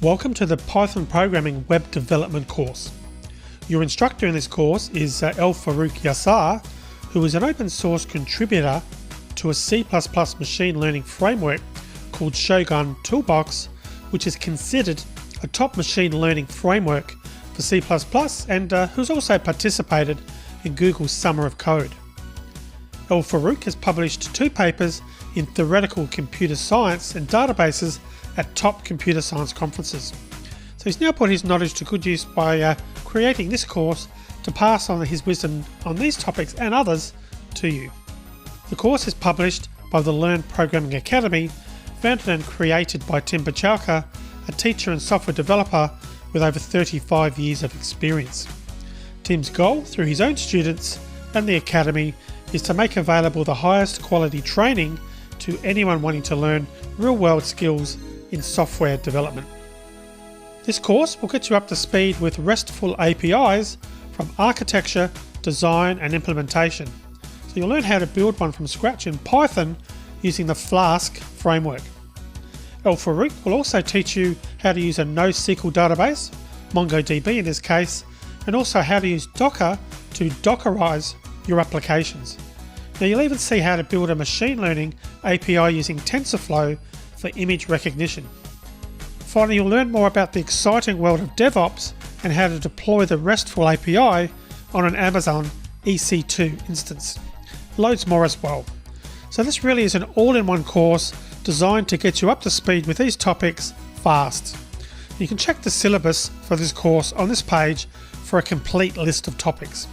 Welcome to the Python Programming Web Development course. Your instructor in this course is El-Farouk Yassar, who is an open source contributor to a C++ machine learning framework called Shogun Toolbox, which is considered a top machine learning framework for C++, and who's also participated in Google's Summer of Code. El-Farouk has published 2 papers in theoretical computer science and databases at top computer science conferences. So he's now put his knowledge to good use by creating this course to pass on his wisdom on these topics and others to you. The course is published by the Learn Programming Academy, founded and created by Tim Bachalka, a teacher and software developer with over 35 years of experience. Tim's goal, through his own students and the Academy, is to make available the highest quality training to anyone wanting to learn real-world skills in software development. This course will get you up to speed with RESTful APIs from architecture, design and implementation. So you'll learn how to build one from scratch in Python using the Flask framework. El-Farouk will also teach you how to use a NoSQL database, MongoDB in this case, and also how to use Docker to Dockerize your applications. Now you'll even see how to build a machine learning API using TensorFlow for image recognition. Finally, you'll learn more about the exciting world of DevOps and how to deploy the RESTful API on an Amazon EC2 instance. Loads more as well. So this really is an all-in-one course designed to get you up to speed with these topics fast. You can check the syllabus for this course on this page for a complete list of topics.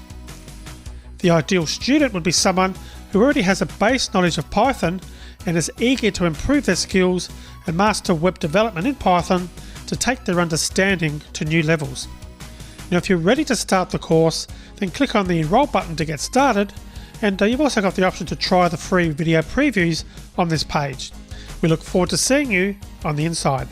The ideal student would be someone who already has a base knowledge of Python and is eager to improve their skills and master web development in Python to take their understanding to new levels. Now if you're ready to start the course, then click on the Enroll button to get started, and you've also got the option to try the free video previews on this page. We look forward to seeing you on the inside.